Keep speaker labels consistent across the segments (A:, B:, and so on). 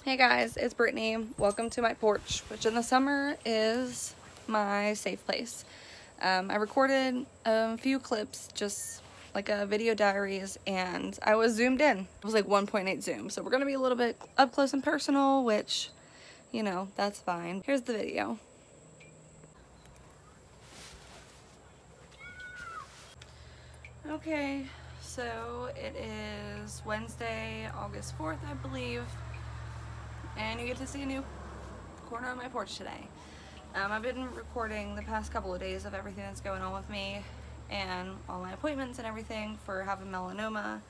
A: Hey guys, it's Brittany. Welcome to my porch, which in the summer is my safe place. I recorded a few clips, just like a video diaries, and I was zoomed in. It was like 1.8 zoom, so we're gonna be a little bit up close and personal, which, you know, that's fine. Here's the video. Okay, so it is Wednesday, August 4th, I believe. And you get to see a new corner of my porch today. I've been recording the past couple of days of everything that's going on with me and all my appointments and everything for having melanoma.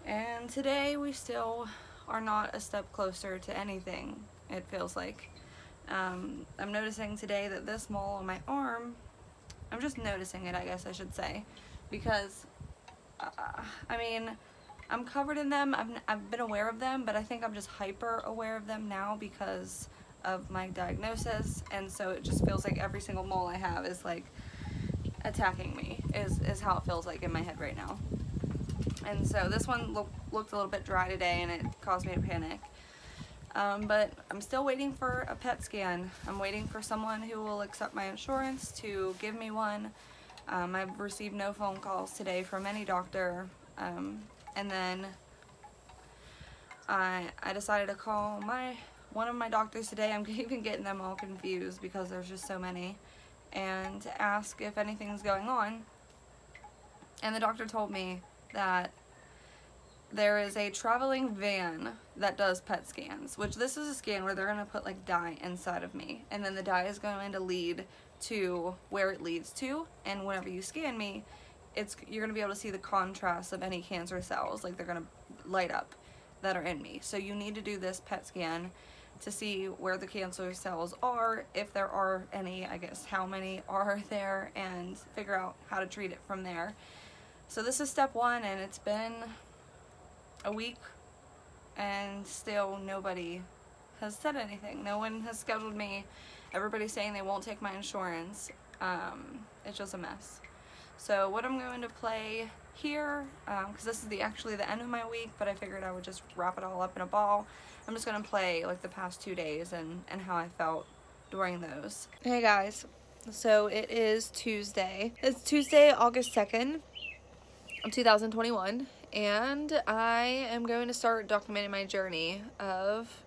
A: And today we still are not a step closer to anything, it feels like. I'm noticing today that this mole on my arm, I'm just noticing it, I guess I should say, because, I mean, I'm covered in them, I've been aware of them, but I think I'm just hyper aware of them now because of my diagnosis, and so it just feels like every single mole I have is like attacking me, is how it feels like in my head right now. And so this one looked a little bit dry today and it caused me to panic. But I'm still waiting for a PET scan. I'm waiting for someone who will accept my insurance to give me one. I've received no phone calls today from any doctor. And then I decided to call one of my doctors today. I'm even getting them all confused because there's just so many, and to ask if anything's going on. And the doctor told me that there is a traveling van that does PET scans, which this is a scan where they're going to put like dye inside of me, and then the dye is going to lead to where it leads to, and whenever you scan me, you're going to be able to see the contrast of any cancer cells, like they're going to light up, that are in me. So you need to do this PET scan to see where the cancer cells are, if there are any, I guess how many are there, and figure out how to treat it from there. So this is step one, and it's been a week and still nobody has said anything. No one has scheduled me. Everybody's saying they won't take my insurance. It's just a mess. So what I'm going to play here, because this is actually the end of my week, but I figured I would just wrap it all up in a ball. I'm just going to play like the past 2 days and how I felt during those. Hey guys, so it is Tuesday. It's Tuesday, August 2nd of 2021, and I am going to start documenting my journey of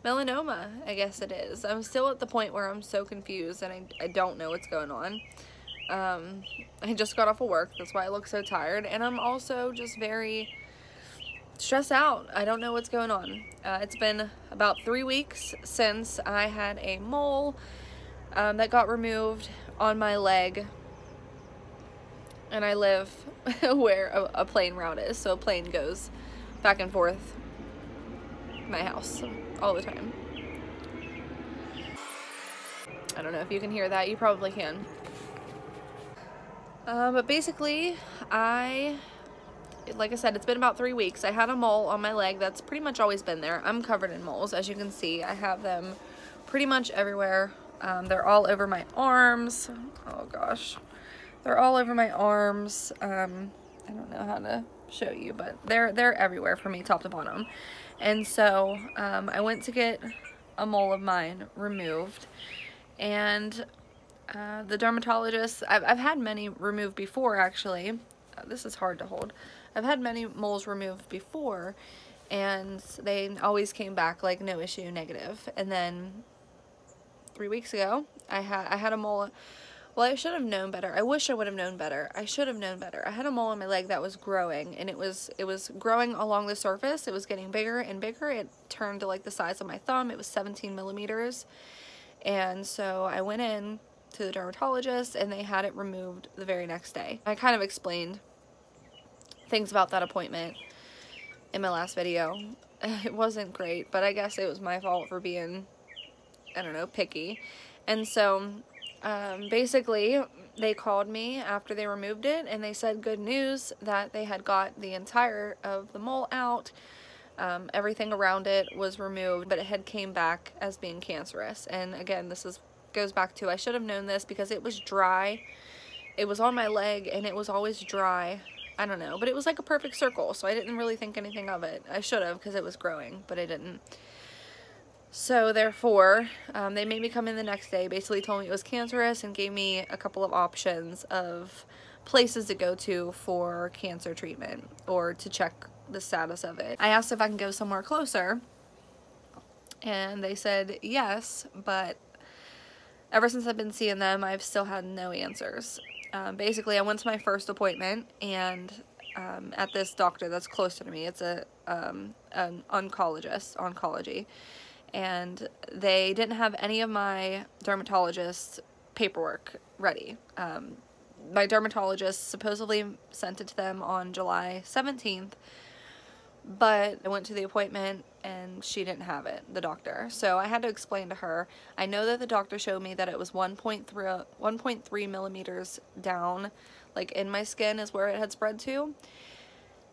A: melanoma, I guess it is. I'm still at the point where I'm so confused and I don't know what's going on. I just got off of work, that's why I look so tired, and I'm also just very stressed out. I don't know what's going on. It's been about 3 weeks since I had a mole that got removed on my leg, and I live where a plane route is, so a plane goes back and forth my house all the time. I don't know if you can hear that, you probably can. But basically, like I said, it's been about 3 weeks. I had a mole on my leg that's pretty much always been there. I'm covered in moles, as you can see. I have them pretty much everywhere. They're all over my arms. Oh gosh. They're all over my arms. I don't know how to show you, but they're everywhere for me, top to bottom. And so, I went to get a mole of mine removed, and the dermatologist, I've had many removed before, actually. This is hard to hold. I've had many moles removed before, and they always came back like no issue, negative. And then 3 weeks ago, I had a mole. Well, I should have known better. I wish I would have known better. I should have known better. I had a mole on my leg that was growing, and it was growing along the surface. It was getting bigger and bigger. It turned to like the size of my thumb. It was 17 millimeters. And so I went in to the dermatologist, and they had it removed the very next day. I kind of explained things about that appointment in my last video. It wasn't great, but I guess it was my fault for being, I don't know, picky. And so basically they called me after they removed it, and they said good news that they had got the entire of the mole out. Everything around it was removed, but it had came back as being cancerous. And again, this goes back to, I should have known this because it was dry. It was on my leg and it was always dry. I don't know, but it was like a perfect circle, so I didn't really think anything of it. I should have, because it was growing, but I didn't. So therefore, they made me come in the next day, basically told me it was cancerous and gave me a couple of options of places to go to for cancer treatment or to check the status of it. I asked if I can go somewhere closer, and they said yes, but ever since I've been seeing them, I've still had no answers. Basically, I went to my first appointment, and at this doctor that's closer to me, it's an oncology, and they didn't have any of my dermatologist's paperwork ready. My dermatologist supposedly sent it to them on July 17th, but I went to the appointment and she didn't have it, the doctor. So I had to explain to her. I know that the doctor showed me that it was 1.3 millimeters down, like in my skin is where it had spread to.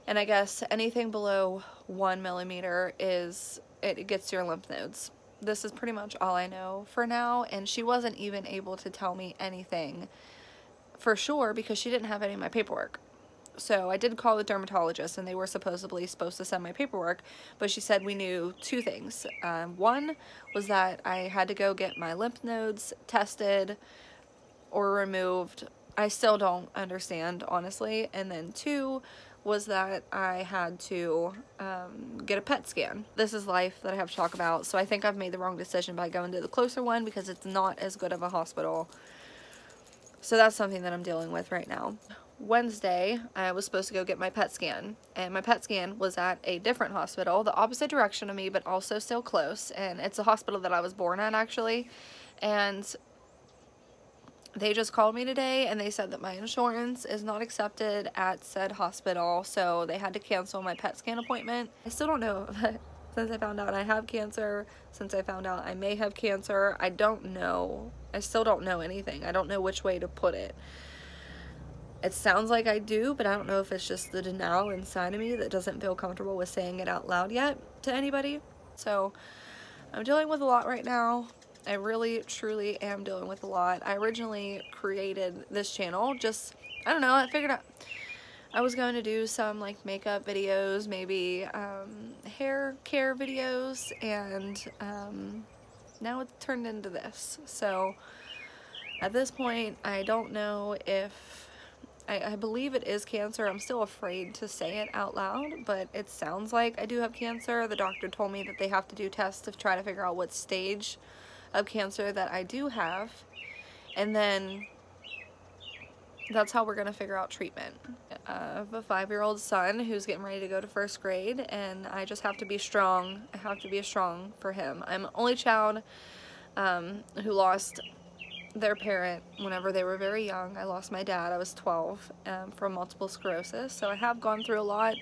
A: And I guess anything below 1 millimeter it gets to your lymph nodes. This is pretty much all I know for now, and she wasn't even able to tell me anything for sure because she didn't have any of my paperwork. So I did call the dermatologist, and they were supposed to send my paperwork, but she said we knew two things. One was that I had to go get my lymph nodes tested or removed. I still don't understand, honestly. And then two was that I had to get a PET scan. This is life that I have to talk about, so I think I've made the wrong decision by going to the closer one because it's not as good of a hospital. So that's something that I'm dealing with right now. Wednesday, I was supposed to go get my PET scan, and my PET scan was at a different hospital, the opposite direction of me, but also still close, and it's a hospital that I was born at, actually. And they just called me today, and they said that my insurance is not accepted at said hospital, so they had to cancel my PET scan appointment. I still don't know. Since I found out I have cancer, since I found out I may have cancer, I don't know. I still don't know anything. I don't know which way to put it. It sounds like I do, but I don't know if it's just the denial inside of me that doesn't feel comfortable with saying it out loud yet to anybody. So I'm dealing with a lot right now. I really, truly am dealing with a lot. I originally created this channel just, I don't know, I figured out I was going to do some like makeup videos, maybe hair care videos, and now it's turned into this. So at this point, I don't know if, I believe it is cancer. I'm still afraid to say it out loud, but it sounds like I do have cancer. The doctor told me that they have to do tests to try to figure out what stage of cancer that I do have, and then that's how we're gonna figure out treatment. I have a 5-year-old son who's getting ready to go to 1st grade, and I just have to be strong. I have to be strong for him. I'm the only child who lost their parent whenever they were very young. I lost my dad, I was 12, from multiple sclerosis, so I have gone through a lot.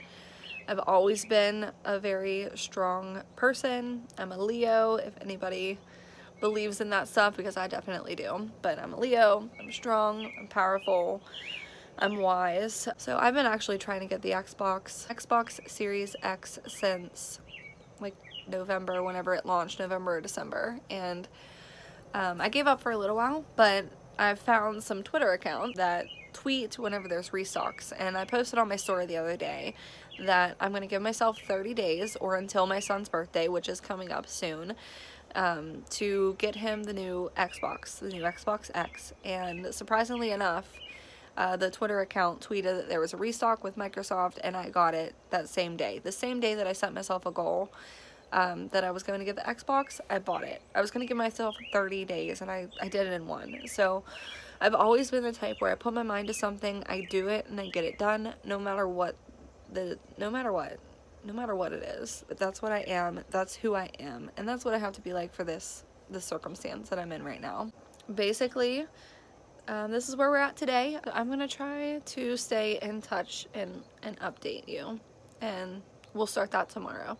A: I've always been a very strong person. I'm a Leo, if anybody believes in that stuff, because I definitely do. But I'm a Leo, I'm strong, I'm powerful, I'm wise. So I've been actually trying to get the Xbox Series X since like November, whenever it launched, November or December. And I gave up for a little while, but I've found some Twitter accounts that tweet whenever there's restocks, and I posted on my story the other day that I'm going to give myself 30 days, or until my son's birthday, which is coming up soon, to get him the new Xbox X. And surprisingly enough, the Twitter account tweeted that there was a restock with Microsoft, and I got it that same day. The same day that I set myself a goal that I was going to get the Xbox, I bought it. I was going to give myself 30 days, and I did it in one. So I've always been the type where I put my mind to something, I do it, and I get it done, no matter what it is. But that's what I am, that's who I am, and that's what I have to be like for this circumstance that I'm in right now. Basically, this is where we're at today. I'm gonna try to stay in touch and update you, and we'll start that tomorrow.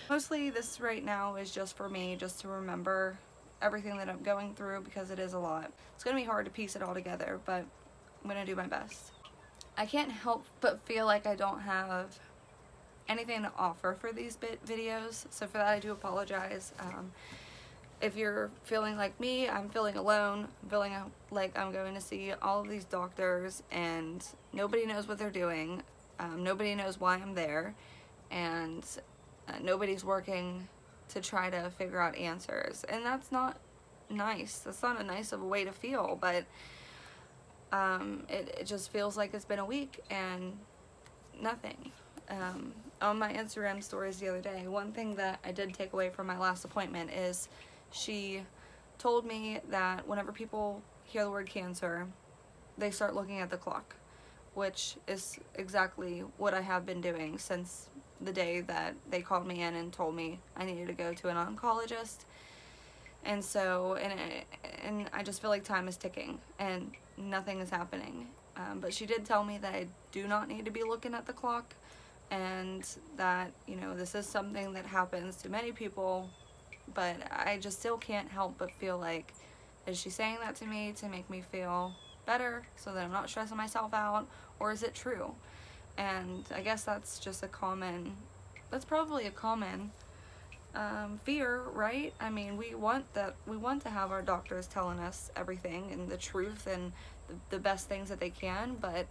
A: Mostly this right now is just for me, just to remember everything that I'm going through, because it is a lot. It's gonna be hard to piece it all together, but I'm gonna do my best. I can't help but feel like I don't have anything to offer for these videos, so for that I do apologize. If you're feeling like me, I'm feeling alone, I'm feeling like I'm going to see all of these doctors and nobody knows what they're doing, nobody knows why I'm there, and nobody's working to try to figure out answers, and that's not nice. That's not a nice of a way to feel, but it just feels like it's been a week and nothing. On my Instagram stories the other day, one thing that I did take away from my last appointment is she told me that whenever people hear the word cancer, they start looking at the clock, which is exactly what I have been doing since the day that they called me in and told me I needed to go to an oncologist. And so, and I just feel like time is ticking and nothing is happening. But she did tell me that I do not need to be looking at the clock, and that, you know, this is something that happens to many people, but I just still can't help but feel like, is she saying that to me to make me feel better so that I'm not stressing myself out, or is it true? And I guess that's just that's probably a common fear, right? I mean, we want to have our doctors telling us everything and the truth and the best things that they can, but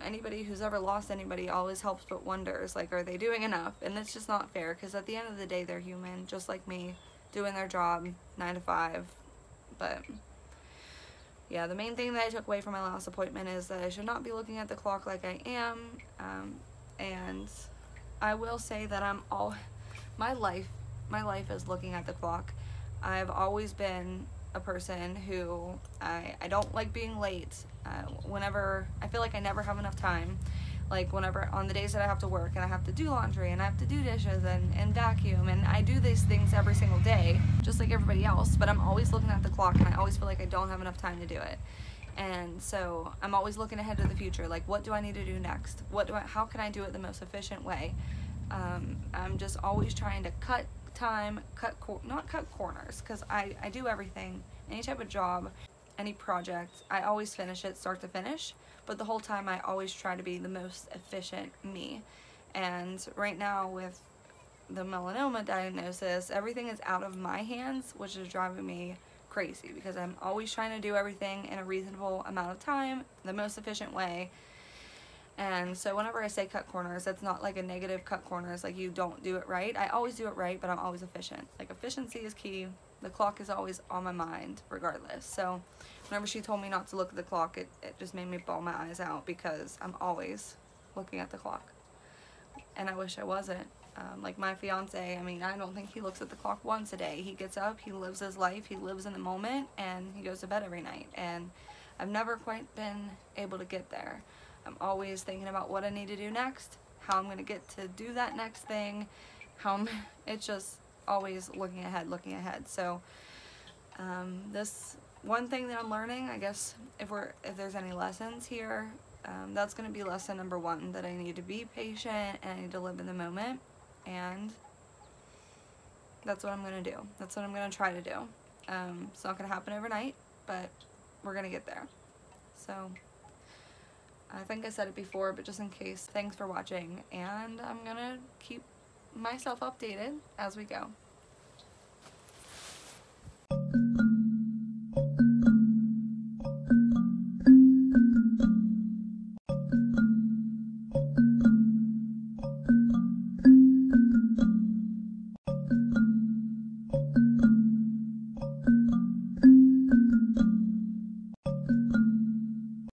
A: anybody who's ever lost anybody always helps but wonders, like, are they doing enough? And it's just not fair, because at the end of the day, they're human, just like me, doing their job 9 to 5. But yeah, the main thing that I took away from my last appointment is that I should not be looking at the clock like I am, and I will say that my life is looking at the clock. I've always been a person who, I don't like being late. Whenever I feel like I never have enough time, like whenever on the days that I have to work and I have to do laundry and I have to do dishes and vacuum, and I do these things every single day just like everybody else, but I'm always looking at the clock and I always feel like I don't have enough time to do it. And so I'm always looking ahead to the future, like, what do I need to do next? How can I do it the most efficient way? I'm just always trying to cut time, not cut corners, because I do everything, any type of job, any project, I always finish it start to finish, but the whole time I always try to be the most efficient me. And right now with the melanoma diagnosis, everything is out of my hands, which is driving me crazy, because I'm always trying to do everything in a reasonable amount of time, the most efficient way. And so whenever I say cut corners, that's not like a negative cut corners, like you don't do it right. I always do it right, but I'm always efficient. Like, efficiency is key. The clock is always on my mind regardless. So whenever she told me not to look at the clock, it just made me bawl my eyes out, because I'm always looking at the clock. And I wish I wasn't. Like my fiance, I mean, I don't think he looks at the clock once a day. He gets up, he lives his life, he lives in the moment, and he goes to bed every night. And I've never quite been able to get there. I'm always thinking about what I need to do next, how I'm going to get to do that next thing, it's just always looking ahead. So this one thing that I'm learning, I guess, if there's any lessons here, that's going to be lesson number 1, that I need to be patient and I need to live in the moment, and that's what I'm going to do. That's what I'm going to try to do. It's not going to happen overnight, but we're going to get there. So I think I said it before, but just in case, thanks for watching, and I'm gonna keep myself updated as we go.